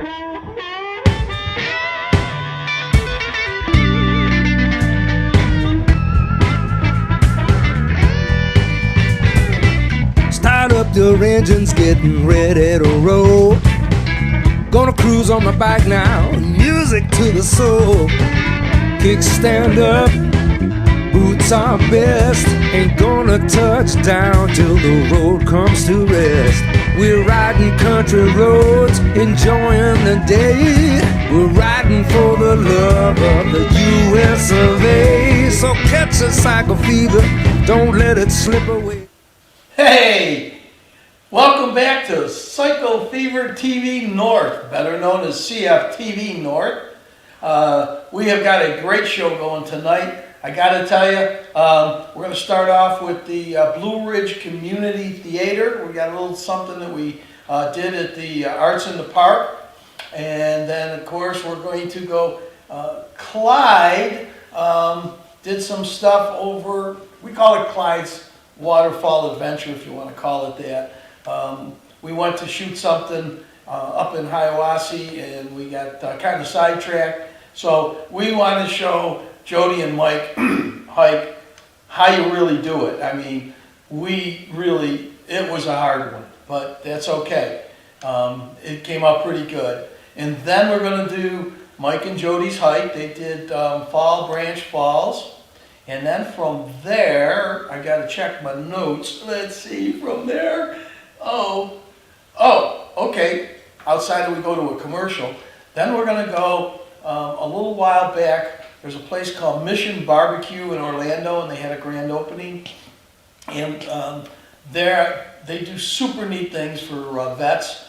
Start up your engines, getting ready to roll. Gonna cruise on my bike now, music to the soul. Kickstand up, boots are best. Ain't gonna touch down till the road comes to rest. We're riding country roads, enjoying the day. We're riding for the love of the US of A. So catch a cycle fever, don't let it slip away. Hey! Welcome back to Cycle Fever TV North, better known as CFTV North. We have got a great show going tonight. I got to tell you, we're going to start off with the Blue Ridge Community Theater. We got a little something that we did at the Arts in the Park. And then, of course, we're going to go, Clyde did some stuff over, we call it Clyde's Waterfall Adventure, if you want to call it that. We went to shoot something up in Hiawassee, and we got kind of sidetracked. So we want to show Jody and Mike Hike how you really do it. I mean, it was a hard one, but that's okay. It came out pretty good. And then we're going to do Mike and Jody's hike. They did Fall Branch Falls. And then from there, I got to check my notes. Let's see, from there. Okay. Outside we go to a commercial. Then we're going to go a little while back. There's a place called Mission Barbecue in Orlando, and they had a grand opening. And there they do super neat things for vets.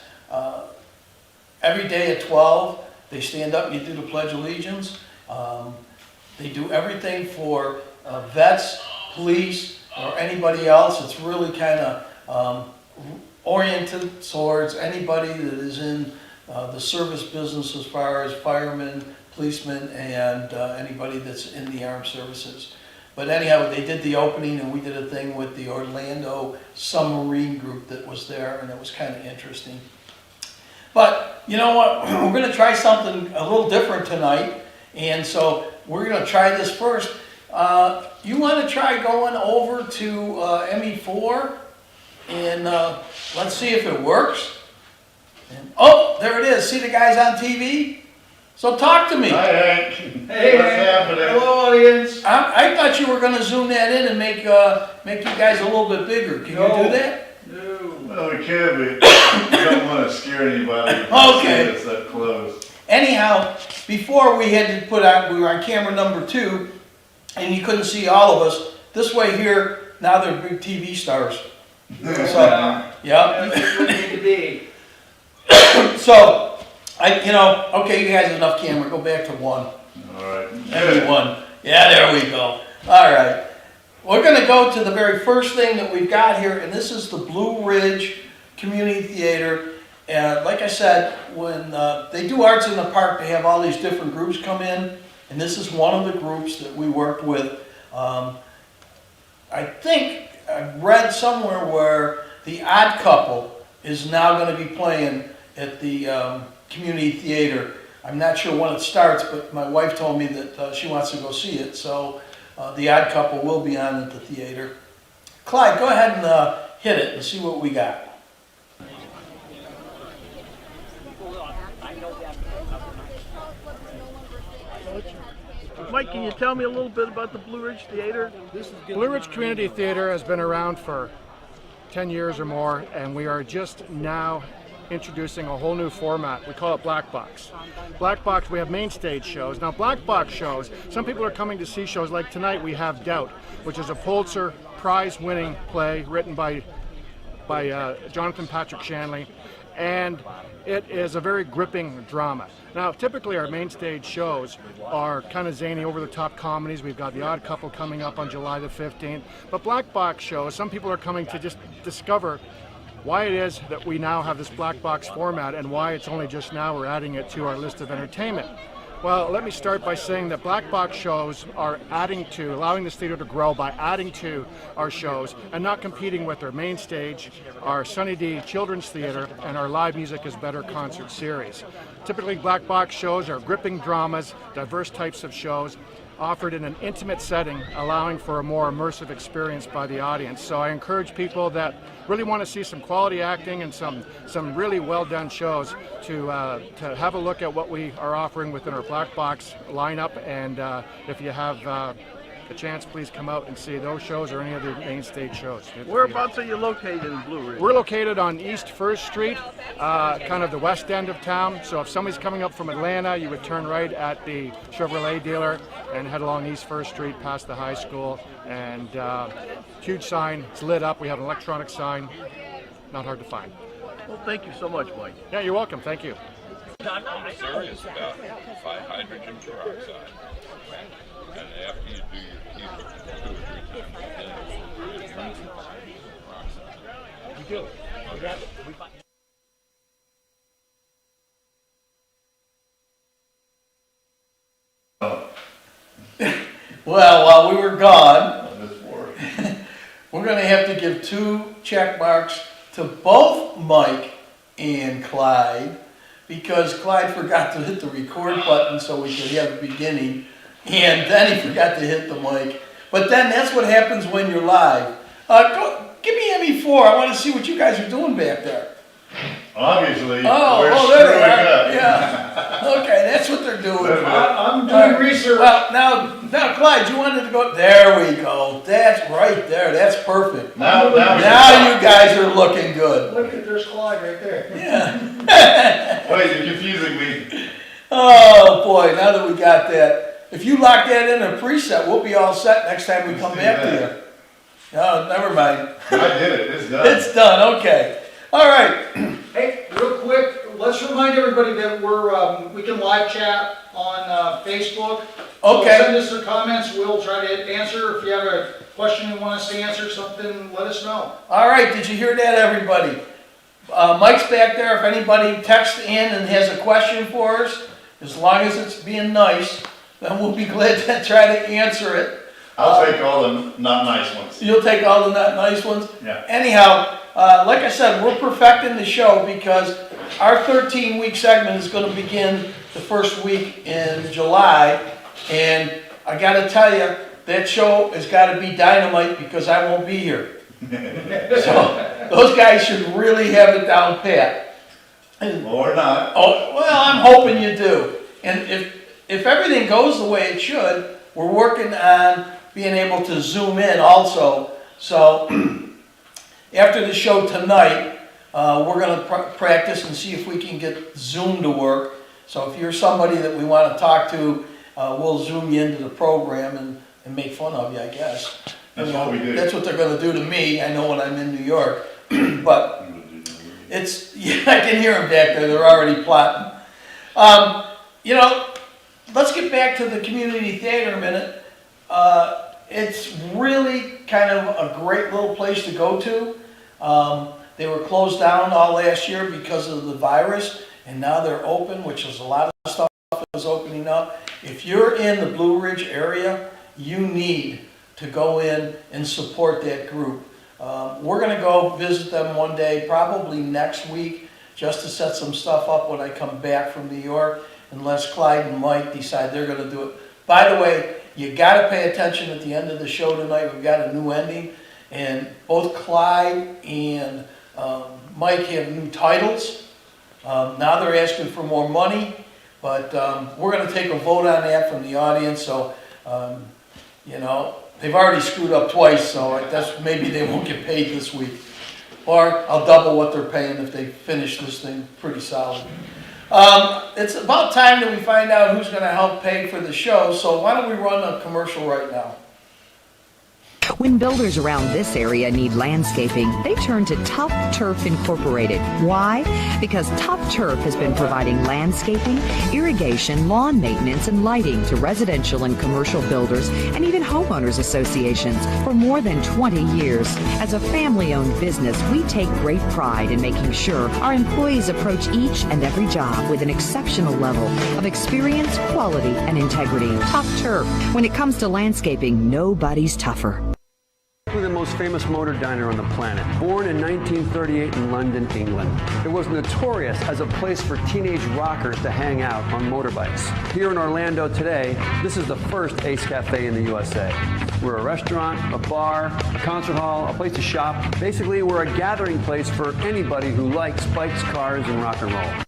Every day at 12, they stand up and you do the Pledge of Allegiance. They do everything for vets, police, or anybody else. It's really kind of oriented towards anybody that is in the service business, as far as firemen, policemen, and anybody that's in the armed services. But anyhow, they did the opening, and we did a thing with the Orlando submarine group that was there, and it was kind of interesting. But you know what? We're going to try something a little different tonight, and so we're going to try this first. You want to try going over to ME4, and let's see if it works. And, oh, there it is. See the guys on TV? So talk to me. Hi, Hank. Hey, what's happening? Hello, audience. I thought you were going to zoom that in and make you guys a little bit bigger. Can you do that? No. Well, we can, but we don't want to scare anybody. Okay. It's that close. Anyhow, before we had to we were on camera number 2, and you couldn't see all of us. This way here, now they're big TV stars. So, yeah. That's what it need to be. So, okay, you guys have enough camera. Go back to 1. All right. There's 1. Yeah, there we go. All right. We're going to go to the very first thing that we've got here, and this is the Blue Ridge Community Theater. And like I said, when they do Arts in the Park, they have all these different groups come in, and this is one of the groups that we worked with. I think I read somewhere where The Odd Couple is now going to be playing at the community theater. I'm not sure when it starts, but my wife told me that she wants to go see it, so The Odd Couple will be on at the theater. Clyde, go ahead and hit it and see what we got. Mike, can you tell me a little bit about the Blue Ridge Theater? Blue Ridge Community Theater has been around for 10 years or more, and we are just now introducing a whole new format. We call it Black Box. Black Box, we have main stage shows. Now, Black Box shows, some people are coming to see shows like tonight we have Doubt, which is a Pulitzer Prize-winning play written by Jonathan Patrick Shanley, and it is a very gripping drama. Now, typically our main stage shows are kind of zany, over-the-top comedies. We've got The Odd Couple coming up on July the 15th. But Black Box shows, some people are coming to just discover why it is that we now have this Black Box format and why it's only just now we're adding it to our list of entertainment. Well, let me start by saying that black box shows are allowing this theater to grow by adding to our shows and not competing with our main stage, our Sunny D Children's Theater, and our Live Music is Better concert series. Typically, black box shows are gripping dramas, diverse types of shows, offered in an intimate setting, allowing for a more immersive experience by the audience. So I encourage people that really want to see some quality acting and some really well done shows to have a look at what we are offering within our black box lineup. And if you have a chance, please come out and see those shows or any other main stage shows. Whereabouts are you located in Blue Ridge? We're located on East 1st Street, kind of the west end of town. So if somebody's coming up from Atlanta, you would turn right at the Chevrolet dealer and head along East 1st Street past the high school. And huge sign, it's lit up. We have an electronic sign, not hard to find. Well, thank you so much, Mike. Yeah, you're welcome. Thank you. Serious about hydrogen peroxide. And after you do your keep 2 or 3 times, then peroxide. You do. Well, while we were gone, On this board. we're gonna have to give 2 check marks to both Mike and Clyde, because Clyde forgot to hit the record button so we could have a beginning, and then he forgot to hit the mic. But then that's what happens when you're live. Give me ME4, I wanna see what you guys are doing back there. Obviously, Oh, we're there they screwing are, up. yeah. Okay, that's what they're doing. I'm doing research. Well, now, Clyde, you wanted to go, there we go, that's right there, that's perfect. Now Now you guys are looking good. Look at, there's Clyde right there. Yeah. Wait, you're confusing me. Oh, boy, now that we got that. If you lock that in a preset, we'll be all set next time we come back to you. Oh, never mind. I did it, it's done. It's done, okay. All right. Hey, real quick, let's remind everybody that we can live chat on Facebook. Okay. So send us your comments, we'll try to answer. If you have a question you want us to answer, something, let us know. All right, did you hear that, everybody? Mike's back there. If anybody texts in and has a question for us, as long as it's being nice, then we'll be glad to try to answer it. I'll take all the not nice ones. You'll take all the not nice ones? Yeah. Anyhow, like I said, we're perfecting the show because our 13-week segment is going to begin the first week in July. And I got to tell you, that show has got to be dynamite because I won't be here. So those guys should really have it down pat. Or not. Oh, well, I'm hoping you do. And if everything goes the way it should, we're working on being able to zoom in also. So after the show tonight, we're going to practice and see if we can get Zoom to work. So if you're somebody that we want to talk to, we'll Zoom you into the program and make fun of you, I guess. That's what we do. That's what they're going to do to me. I know when I'm in New York. But it's, yeah, I can hear them back there. They're already plotting. You know, let's get back to the community theater a minute. It's really kind of a great little place to go to. They were closed down all last year because of the virus, and now they're open, which is a lot of stuff is opening up. If you're in the Blue Ridge area, you need to go in and support that group. We're going to go visit them one day, probably next week, just to set some stuff up when I come back from New York, unless Clyde and Mike decide they're going to do it. By the way, you got to pay attention at the end of the show tonight. We've got a new ending, and both Clyde and Mike have new titles. Now they're asking for more money, but we're going to take a vote on that from the audience. So, you know, they've already screwed up twice, so that's maybe they won't get paid this week. Or I'll double what they're paying if they finish this thing pretty solid. It's about time that we find out who's going to help pay for the show, so why don't we run a commercial right now? When builders around this area need landscaping, they turn to Tough Turf Incorporated. Why? Because Tough Turf has been providing landscaping, irrigation, lawn maintenance, and lighting to residential and commercial builders and even homeowners associations for more than 20 years. As a family-owned business, we take great pride in making sure our employees approach each and every job with an exceptional level of experience, quality, and integrity. Tough Turf. When it comes to landscaping, nobody's tougher. The most famous motor diner on the planet. Born in 1938 in London, England, it was notorious as a place for teenage rockers to hang out on motorbikes. Here in Orlando today, this is the first Ace Cafe in the USA. We're a restaurant, a bar, a concert hall, a place to shop. Basically, we're a gathering place for anybody who likes bikes, cars, and rock and roll.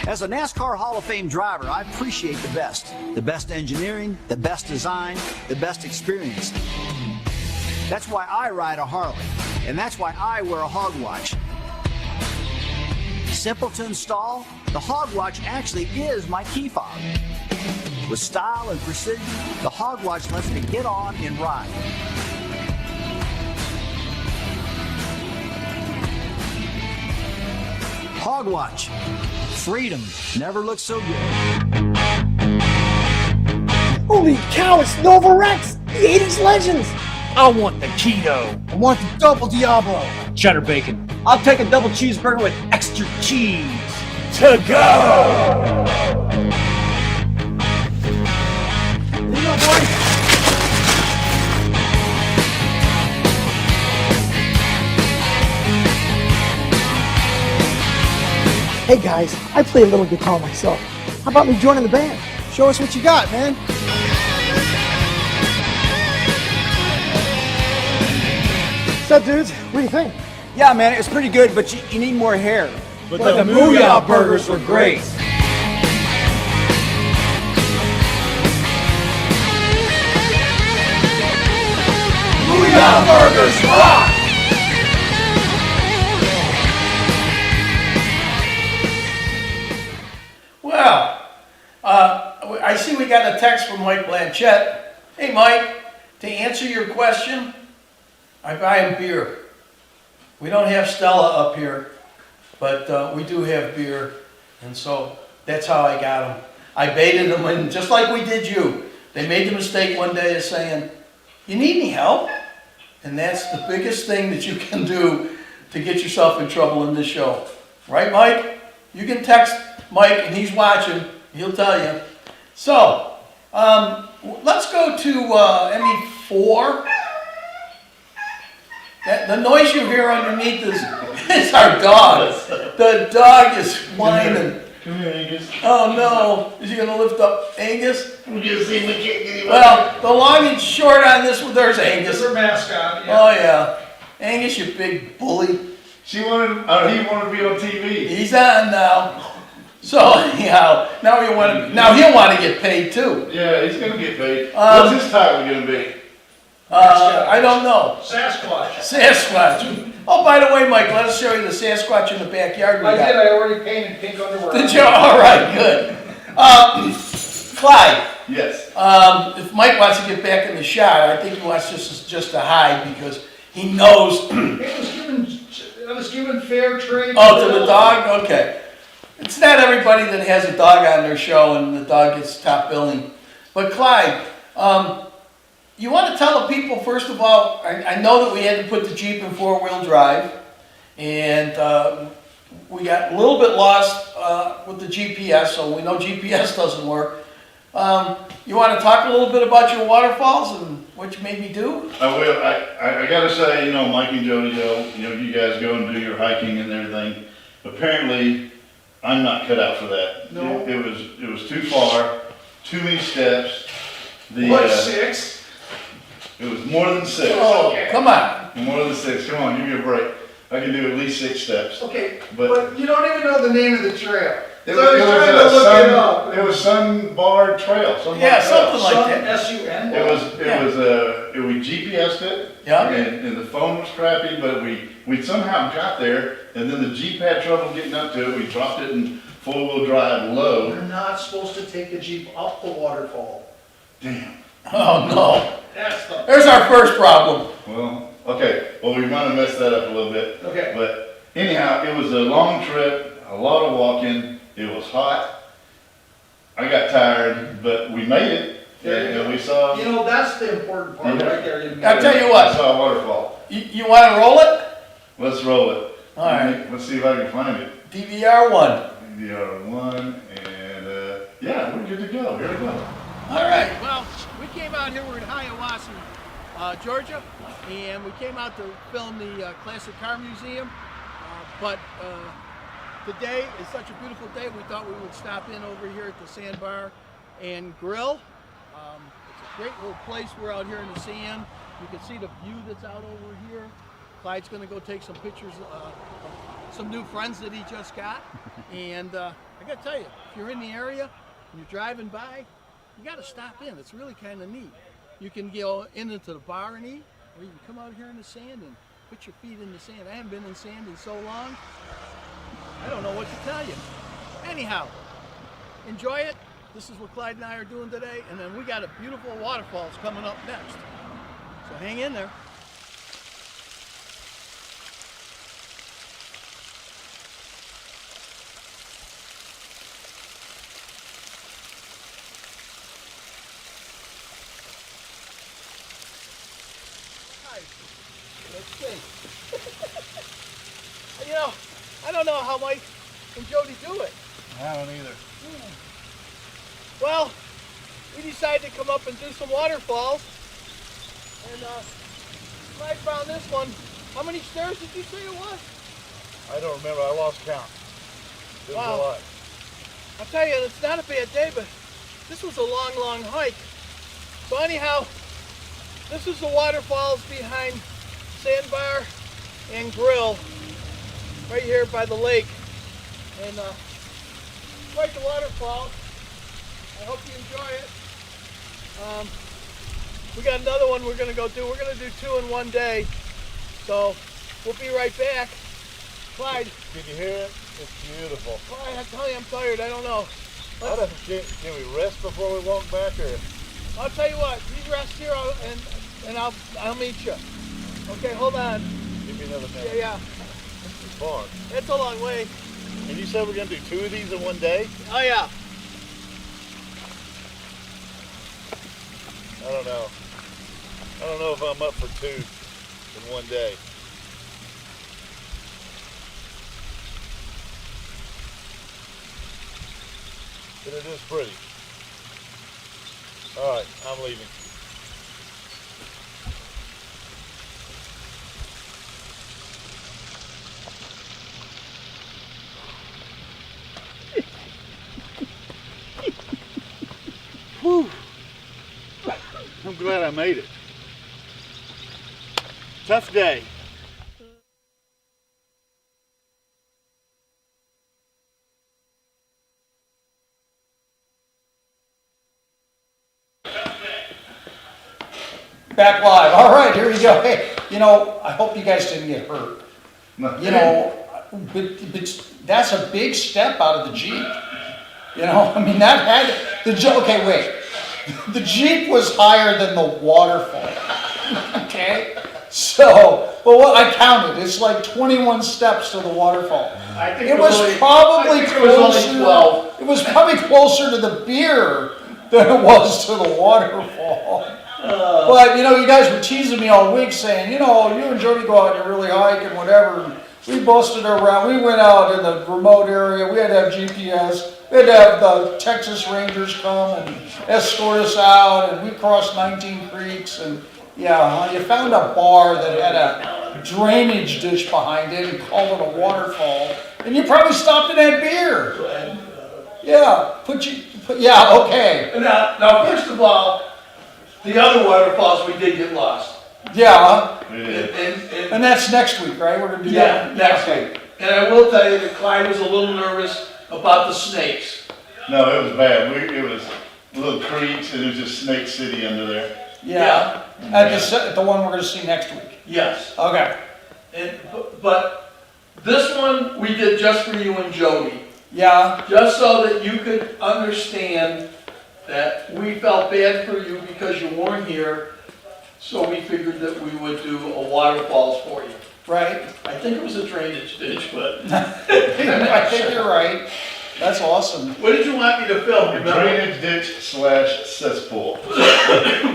As a NASCAR Hall of Fame driver, I appreciate the best. The best engineering, the best design, the best experience. That's why I ride a Harley, and that's why I wear a Hog Watch. Simple to install, the Hog Watch actually is my key fob. With style and precision, the Hog Watch lets me get on and ride. Hog Watch. Freedom never looks so good. Holy cow, it's Nova Rex, the 80s Legends. I want the keto. I want the double Diablo. Cheddar bacon. I'll take a double cheeseburger with extra cheese. To go! Here you go, boys. Hey guys, I play a little guitar myself. How about me joining the band? Show us what you got, man. What's up, dudes? What do you think? Yeah, man, it's pretty good, but you need more hair. But the Mooyah burgers were great. Mooyah burgers rock! Well, I see we got a text from Mike Blanchette. Hey, Mike, to answer your question, I buy him beer. We don't have Stella up here, but we do have beer, and so that's how I got him. I baited them in, just like we did you. They made the mistake one day of saying, "You need any help?" And that's the biggest thing that you can do to get yourself in trouble in this show. Right, Mike? You can text Mike, and he's watching. He'll tell you. So, let's go to ME4. The noise you hear underneath is our dog. The dog is whining. Come here, Angus. Oh no, is he gonna lift up Angus? We just see we can't get him Well, the long and short on this one, there's Angus. It's our mascot, yeah. Oh yeah. Angus, you big bully. He wanted to be on TV. He's on now. So anyhow, now he'll want to get paid too. Yeah, he's gonna get paid. What's his title gonna be? I don't know. Sasquatch. Sasquatch. Oh, by the way, Mike, let us show you the Sasquatch in the backyard. I did, I already painted pink underwear. Did you? All right, good. Clyde. Yes. If Mike wants to get back in the shot, I think he wants just to hide because he knows. I was given fair trade. Oh, to the dog? Okay. It's not everybody that has a dog on their show and the dog gets top billing. But Clyde, you want to tell the people, first of all, I know that we had to put the Jeep in four-wheel drive, and we got a little bit lost with the GPS, so we know GPS doesn't work. You want to talk a little bit about your waterfalls and what you made me do? I will. I gotta say, Mike and Jody, you guys go and do your hiking and everything. Apparently, I'm not cut out for that. No. It was too far, too many steps. What, 6? It was more than 6. Oh, come on. More than 6. Come on, give me a break. I can do at least 6 steps. Okay, But but you don't even know the name of the trail. it So I was trying to was look it up. it was Sun Bar Trail. Yeah, something like that. S-U-N? We GPS'd it. Yeah. And the phone was crappy, but we somehow got there, and then the Jeep had trouble getting up to it. We dropped it in four-wheel drive low. We're not supposed to take the Jeep up the waterfall. Damn. Oh, no. That's the, There's our first problem. Well, okay, well, we might have messed that up a little bit. Okay. But anyhow, it was a long trip, a lot of walking, it was hot. I got tired, but we made it, and we saw. You know, that's the important part right there. I'll tell you what. I saw a waterfall. You want to roll it? Let's roll it. All right. Let's see if I can find it. DVR1. DVR1, and yeah, we're good to go. Here we go. All right. Well, we came out here, we're in Hiawassee, Georgia, and we came out to film the Classic Car Museum, but today is such a beautiful day, we thought we would stop in over here at the Sandbar and grill. It's a great little place. We're out here in the sand. You can see the view that's out over here. Clyde's going to go take some pictures of some new friends that he just got. And I got to tell you, if you're in the area and you're driving by, you got to stop in. It's really kind of neat. You can go into the bar and eat, or you can come out here in the sand and put your feet in the sand. I haven't been in sand in so long, I don't know what to tell you. Anyhow, enjoy it. This is what Clyde and I are doing today, and then we got a beautiful waterfalls coming up next. So hang in there. Let's see. You know, I don't know how Mike and Jody do it. I don't either. Well, we decided to come up and do some waterfalls, and I found this one. How many stairs did you say it was? I don't remember. I lost count. It was a lot. I'll tell you, it's not a bad day, but this was a long, long hike. So anyhow, this is the waterfalls behind Sandbar and Grill, right here by the lake. And quite the waterfall. I hope you enjoy it. We got another one we're gonna go do. We're gonna do 2 in one day. So we'll be right back. Clyde. Did you hear it? It's beautiful. Clyde, I tell you, I'm tired. I don't know. Can we rest before we walk back, or? I'll tell you what. You rest here, and I'll meet you. Okay, hold on. Give me another minute. Yeah. It's far. It's a long way. And you said we're gonna do 2 of these in one day? Oh yeah. I don't know. I don't know if I'm up for 2 in one day. But it is pretty. All right, I'm leaving. Whew. I'm glad I made it. Tough day. Back live. All right, here we go. Hey, you know, I hope you guys didn't get hurt. You know, but that's a big step out of the Jeep. You know, I mean, that had okay, wait. The Jeep was higher than the waterfall. Okay, so, but what I counted, it's like 21 steps to the waterfall. I think It was probably closer. 12. It was probably closer to the beer than it was to the waterfall. But, you know, you guys were teasing me all week saying, you know, you and Jody go out and you really hike and whatever. And we busted around. We went out in the remote area. We had to have GPS. We had to have the Texas Rangers come and escort us out. And we crossed 19 creeks. And, yeah, you found a bar that had a drainage ditch behind it and called it a waterfall. And you probably stopped and had beer. Yeah, yeah, okay. Now, first of all, the other waterfalls we did get lost. Yeah. Yeah. And that's next week, right? We're gonna do that next week. And I will tell you that Clyde was a little nervous about the snakes. No, it was bad. It was little creeks, and it was just Snake City under there. Yeah. At the one we're gonna see next week. Yes. Okay. But This one we did just for you and Jody. Yeah. Just so that you could understand that we felt bad for you because you weren't here. So we figured that we would do a waterfalls for you. Right. I think it was a drainage ditch, but I think you're right. That's awesome. What did you want me to film? Remember? Drainage ditch / cesspool.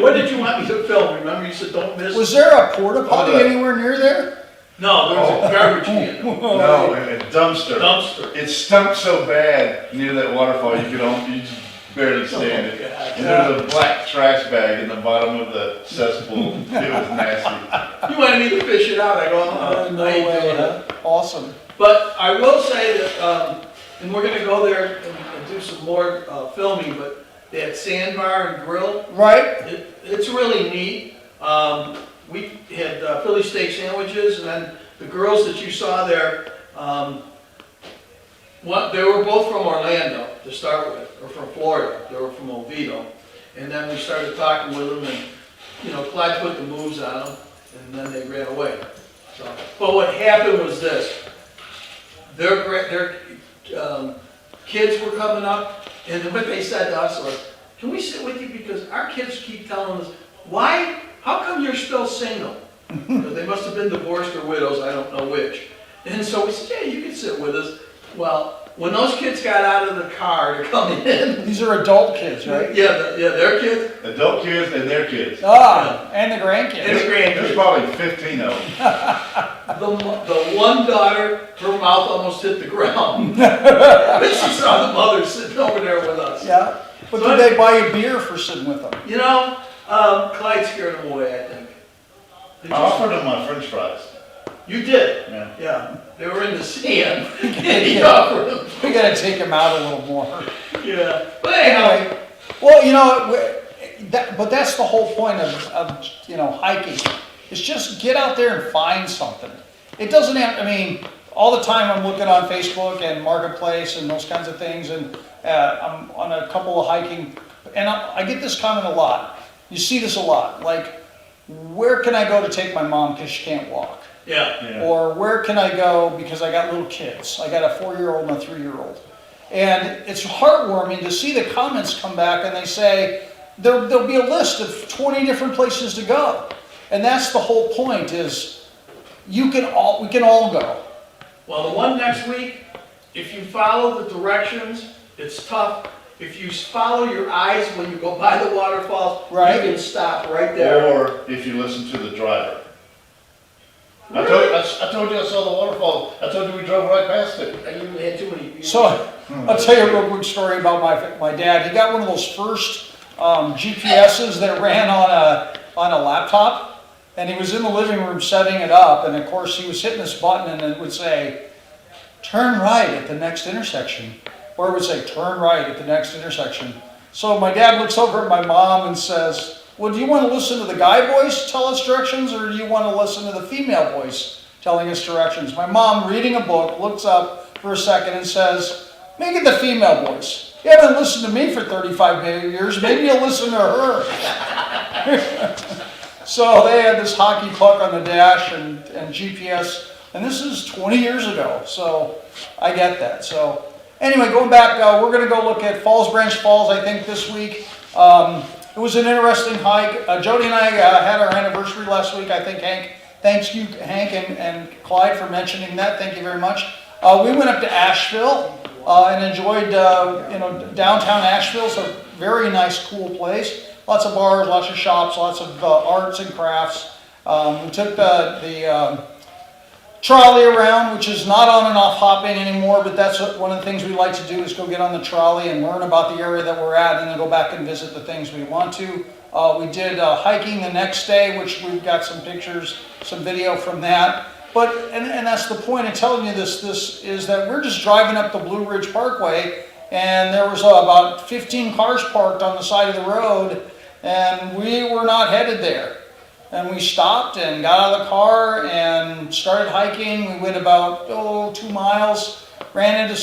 What did you want me to film? Remember you said don't miss. Was there a porta potty anywhere near there? No, there was a garbage can. No, a dumpster. Dumpster. It stunk so bad near that waterfall you just barely stand it. And there was a black trash bag in the bottom of the cesspool. It was nasty. You wanted me to fish it out. I go, No way, huh? Awesome. But I will say that, and we're going to go there and do some more filming, but they had sandbar and grill. Right. It's really neat. We had Philly steak sandwiches, and then the girls that you saw there, they were both from Orlando to start with, or from Florida. They were from Oviedo. And then we started talking with them, and, you know, Clyde put the moves on them, and then they ran away. So, but what happened was this. Their kids were coming up, and what they said to us was, can we sit with you? Because our kids keep telling us, why? How come you're still single? Because they must have been divorced or widows, I don't know which. And so we said, yeah, you can sit with us. Well, when those kids got out of the car to come in. These are adult kids, right? Yeah, their kids. Adult kids and their kids. Ah, and the grandkids. And the grandkids. There's probably 15 of them. The one daughter, her mouth almost hit the ground. But she saw the mother sitting over there with us. Yeah. But did they buy you beer for sitting with them? You know, Clyde scared them away, I think. I offered them my french fries. You did? Yeah. Yeah. They were in the sand. And he offered them. We got to take them out a little more. Yeah. But anyway. Well, you know, but that's the whole point of you know, hiking. It's just get out there and find something. It doesn't have, I mean, all the time I'm looking on Facebook and Marketplace and those kinds of things, and I'm on a couple of hiking, and I get this comment a lot. You see this a lot, like, where can I go to take my mom because she can't walk? Yeah. Or where can I go because I got little kids? I got a 4-year-old and a 3-year-old. And it's heartwarming to see the comments come back and they say, there'll be a list of 20 different places to go. And that's the whole point is we can all go. Well, the one next week, if you follow the directions, it's tough. If you follow your eyes when you go by the waterfalls, right, you can stop right there. Or if you listen to the driver. Really? I told you I saw the waterfall. I told you we drove right past it. And you had too many. So I'll tell you a real quick story about my dad. He got one of those first GPSs that ran on a laptop, and he was in the living room setting it up, and of course he was hitting this button and it would say, turn right at the next intersection. Or it would say, turn right at the next intersection. So my dad looks over at my mom and says, well, do you want to listen to the guy voice tell us directions, or do you want to listen to the female voice telling us directions? My mom, reading a book, looks up for a second and says, make it the female voice. You haven't listened to me for 35 years, maybe you'll listen to her. So they had this hockey puck on the dash and GPS, and this is 20 years ago, so I get that. So anyway, going back, we're going to go look at Falls Branch Falls, I think, this week. It was an interesting hike. Jody and I had our anniversary last week, I think, Hank. Thanks you, Hank and Clyde, for mentioning that. Thank you very much. We went up to Asheville and enjoyed, downtown Asheville. It's a very nice, cool place. Lots of bars, lots of shops, lots of arts and crafts. We took the trolley around, which is not on and off hopping anymore, but that's one of the things we like to do is go get on the trolley and learn about the area that we're at and then go back and visit the things we want to. We did hiking the next day, which we've got some pictures, some video from that. But, and that's the point of telling you this is that we're just driving up the Blue Ridge Parkway, and there was about 15 cars parked on the side of the road, and we were not headed there. And we stopped and got out of the car and started hiking. We went about 2 miles, ran into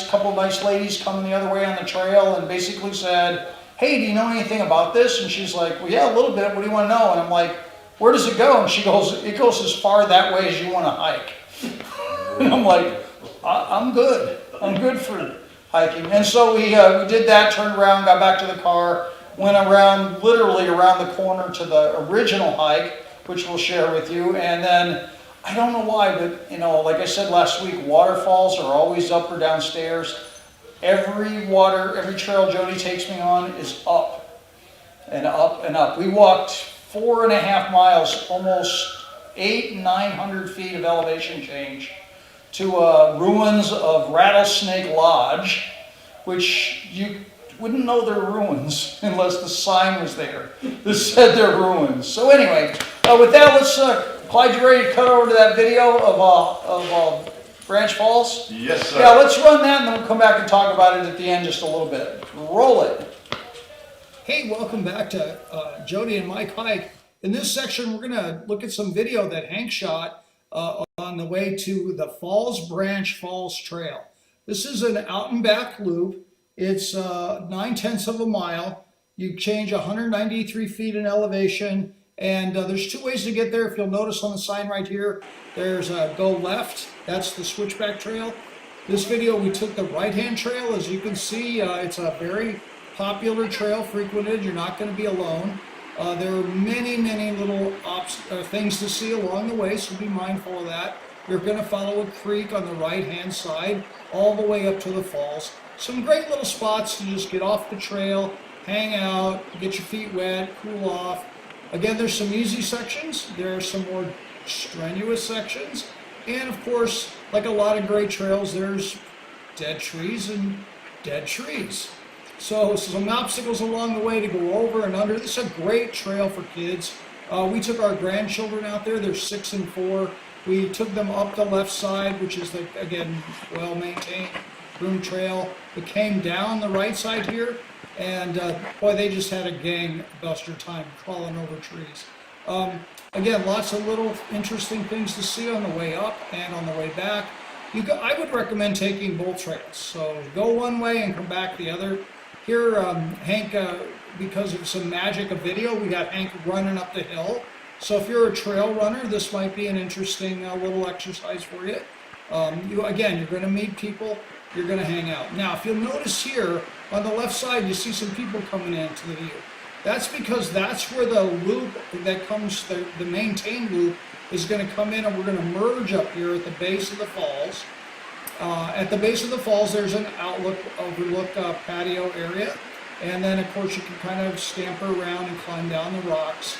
couple of nice ladies coming the other way on the trail, and basically said, hey, do you know anything about this? And she's like, well, yeah, a little bit. What do you want to know? And I'm like, where does it go? And she goes, it goes as far that way as you want to hike. And I'm like, I'm good. I'm good for hiking. And so we did that, turned around, got back to the car, went around, literally around the corner to the original hike, which we'll share with you. And then, I don't know why, but you know, like I said last week, waterfalls are always up or downstairs. Every trail Jody takes me on is up and up and up. We walked 4.5 miles, almost 900 feet of elevation change to ruins of Rattlesnake Lodge, which you wouldn't know they're ruins unless the sign was there that said they're ruins. So anyway, with that, let's, Clyde, you ready to cut over to that video of Branch Falls? Yes, sir. Yeah, let's run that and then we'll come back and talk about it at the end just a little bit. Roll it. Hey, welcome back to Jody and Mike Hike. In this section, we're gonna look at some video that Hank shot on the way to the Falls Branch Falls Trail. This is an out and back loop. It's 9/10 of a mile. You change 193 feet in elevation, and there's 2 ways to get there. If you'll notice on the sign right here, there's go left. That's the switchback trail. This video, we took the right-hand trail. As you can see, it's a very popular trail, frequented. You're not going to be alone. There are many, many little things to see along the way, so be mindful of that. You're going to follow a creek on the right-hand side all the way up to the falls. Some great little spots to just get off the trail, hang out, get your feet wet, cool off. Again, there's some easy sections. There are some more strenuous sections. And of course, like a lot of great trails, there's dead trees and dead trees. So some obstacles along the way to go over and under. This is a great trail for kids. We took our grandchildren out there. They're 6 and 4. We took them up the left side, which is, again, well-maintained groomed trail. We came down the right side here, and boy, they just had a gangbuster time crawling over trees. Again, lots of little interesting things to see on the way up and on the way back. I would recommend taking both trails. So go one way and come back the other. Here, Hank, because of some magic of video, we got Hank running up the hill. So if you're a trail runner, this might be an interesting little exercise for you. Again, you're going to meet people, you're going to hang out. Now, if you'll notice here, on the left side, you see some people coming into the view. That's because that's where the loop that comes, the maintained loop, is going to come in, and we're going to merge up here at the base of the falls. At the base of the falls, there's an overlook patio area, and then of course you can kind of scamper around and climb down the rocks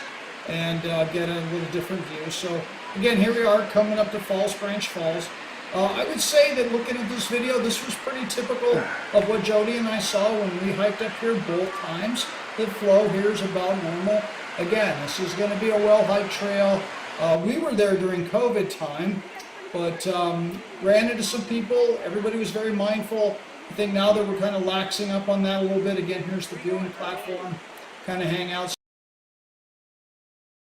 and get a little different view. So again, here we are coming up to Falls Branch Falls. I would say that looking at this video, this was pretty typical of what Jody and I saw when we hiked up here both times. The flow here is about normal. Again, this is going to be a well-hiked trail. We were there during COVID time, but ran into some people. Everybody was very mindful. I think now that we're kind of laxing up on that a little bit, again, here's the viewing platform, kind of hang out,